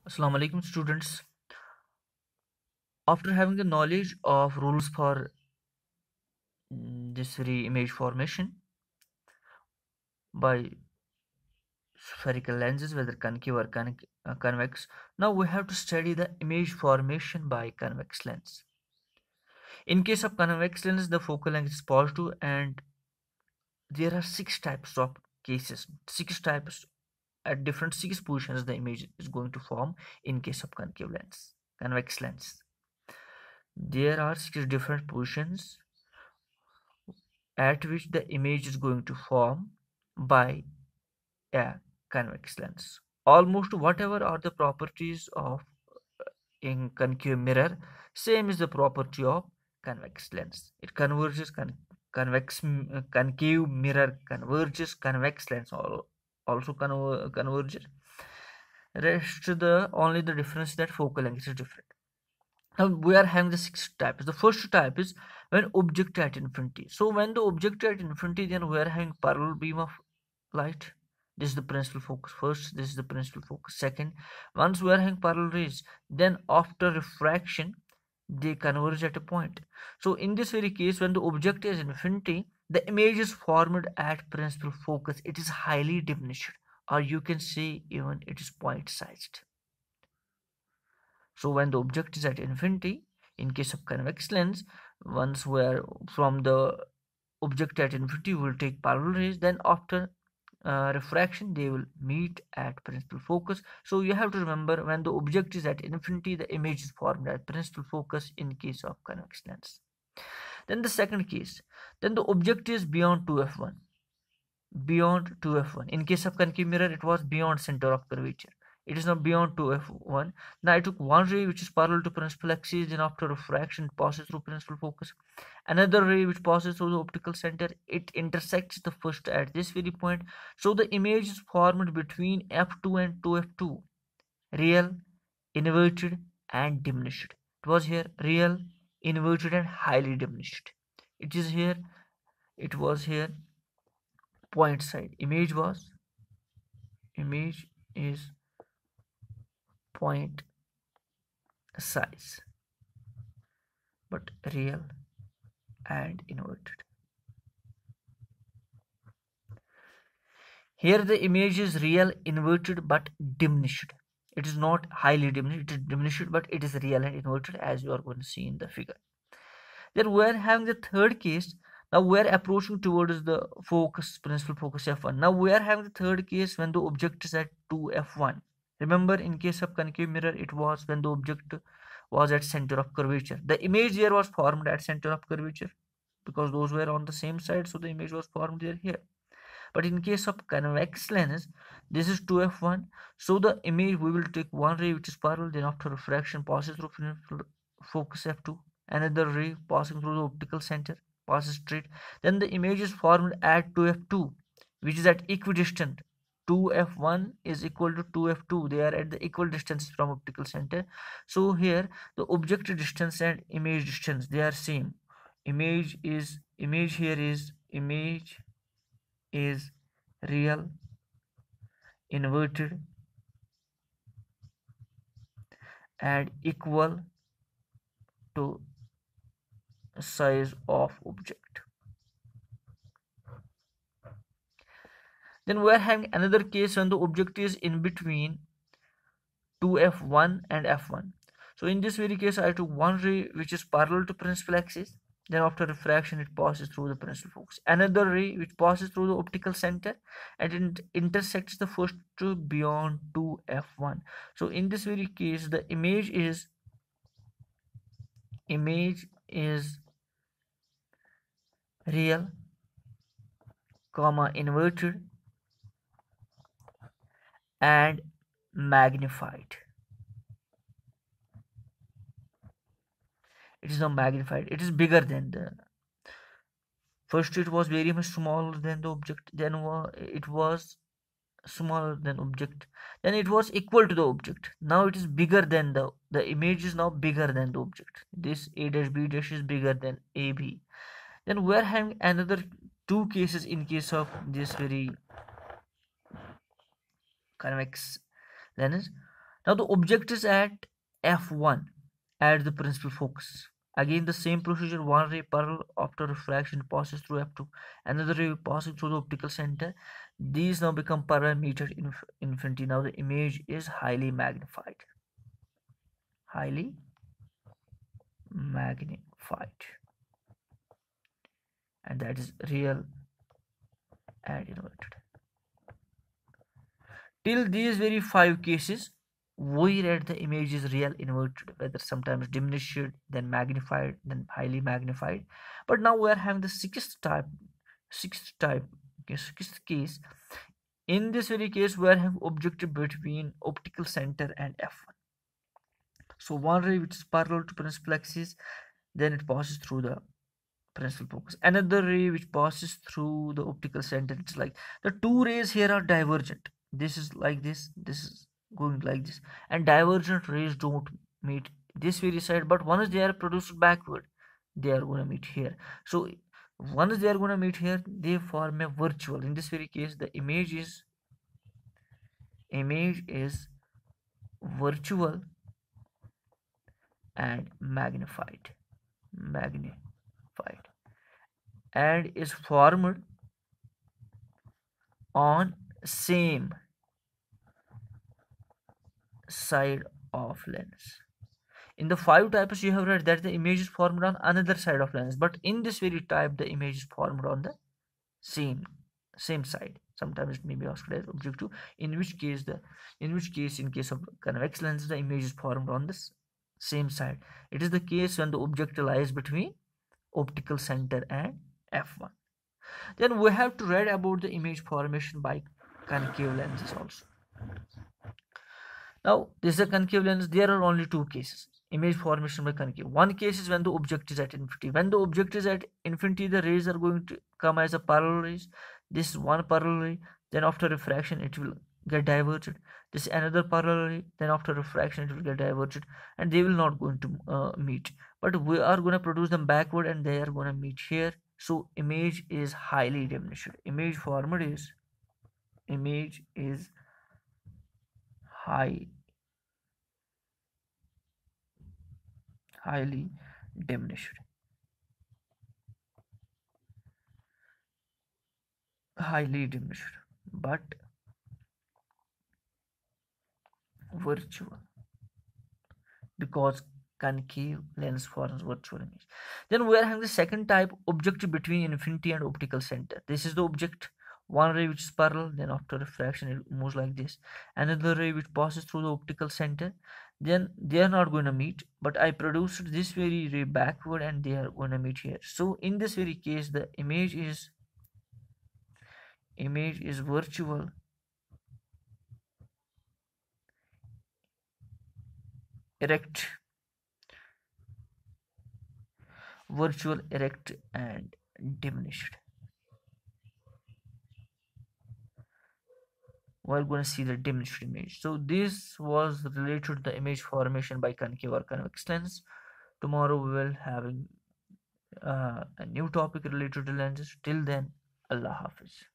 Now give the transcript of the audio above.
Assalamu alaikum students. After having the knowledge of rules for this very image formation by spherical lenses, whether concave or convex, now we have to study the image formation by convex lens. In case of convex lens, the focal length is positive, and there are six types of cases, six types at different six positions the image is going to form in case of concave lens, convex lens. There are six different positions at which the image is going to form by a convex lens. Almost whatever are the properties of in concave mirror, same is the property of convex lens. It converges concave mirror converges, convex lens also converges. Rest the only the difference that focal length is different. Now we are having the six types. The first type is when object at infinity. So when the object at infinity, then we are having parallel beam of light. This is the principal focus first. This is the principal focus second. Once we are having parallel rays, then after refraction, they converge at a point. So in this very case, when the object is infinity, the image is formed at principal focus. It is highly diminished, or you can say even it is point sized. So when the object is at infinity, in case of convex lens, once where from the object at infinity will take parallel rays, then after refraction they will meet at principal focus. So you have to remember, when the object is at infinity, the image is formed at principal focus in case of convex lens. Then the second case, then the object is beyond 2f1. Beyond 2f1. In case of concave mirror, it was beyond center of curvature. It is now beyond 2f1. Now I took one ray which is parallel to principal axis, then after refraction it passes through principal focus. Another ray which passes through the optical center, it intersects the first at this very point. So the image is formed between f2 and 2f2. Real, inverted and diminished. It was here real, inverted and highly diminished. It is here, it was here point side. Image is point size, but real and inverted. Here the image is real, inverted but diminished. It is not highly diminished, it is diminished, but it is real and inverted, as you are going to see in the figure. Then we are having the third case. Now we are approaching towards the focus, principal focus f1. Now we are having the third case when the object is at 2f1. Remember, in case of concave mirror, it was when the object was at center of curvature. The image here was formed at center of curvature because those were on the same side, so the image was formed there here. But in case of convex lens, this is 2f1. So the image, we will take one ray which is parallel, then after refraction passes through focus f2. Another ray passing through the optical center passes straight. Then the image is formed at 2f2, which is at equidistant. 2f1 is equal to 2f2. They are at the equal distances from optical center. So here the object distance and image distance, they are same. Image is real, inverted and equal to size of object. Then we are having another case when the object is in between 2f1 and f1. So in this very case, I took one ray which is parallel to principal axis. Then after refraction, it passes through the principal focus. Another ray which passes through the optical center and it intersects the first two beyond 2f1. So in this very case, the image is real, comma inverted and magnified. It is now magnified. It is bigger than the first. It was very much smaller than the object. Then it was smaller than object. Then it was equal to the object. Now it is bigger than the image is now bigger than the object. This a dash b dash is bigger than ab. Then we are having another two cases in case of this very convex lens. Now the object is at f1 at the principal focus. Again the same procedure, one ray parallel after refraction passes through f2, another ray passing through the optical center. These now become parametered in infinity. Now the image is highly magnified. Highly magnified. And that is real and inverted. Till these very 5 cases, we read the image is real inverted, whether sometimes diminished, then magnified, then highly magnified. But now we are having the sixth type, okay, sixth case. In this very case, we are having object between optical center and f1. So one ray which is parallel to principal axis, then it passes through the principal focus. Another ray which passes through the optical center. It's like the two rays here are divergent. This is like this is going like this, and divergent rays don't meet this very side, but once they are produced backward, they are going to meet here. So once they are going to meet here, they form a virtual. In this very case, the image is virtual and magnified and is formed on same side of lens. In the 5 types you have read that the image is formed on another side of lens, but in this very type the image is formed on the same side. Sometimes it may be asked as objective, in which case in case of convex lens the image is formed on this same side. It is the case when the object lies between optical center and f1. Then we have to read about the image formation by concave lenses also. Now this is a concave lens. There are only 2 cases. Image formation by concave. One case is when the object is at infinity. When the object is at infinity, the rays are going to come as a parallel rays. This is one parallel ray. Then after refraction, it will get diverged. This is another parallel ray. Then after refraction, it will get diverged, and they will not going to meet. But we are going to produce them backward, and they are going to meet here. So image is highly diminished. Image formed is highly diminished. Highly diminished, but virtual, because concave lens forms virtual image. Then we are having the second type, object between infinity and optical center. This is the object, one ray which is parallel, then after refraction it moves like this. Another ray which passes through the optical center, then they are not going to meet, but I produced this very ray backward and they are going to meet here. So in this very case the image is virtual erect and diminished. We're going to see the diminished image. So this was related to the image formation by concave or convex lens. Tomorrow we will having a new topic related to lenses. Till then, Allah Hafiz.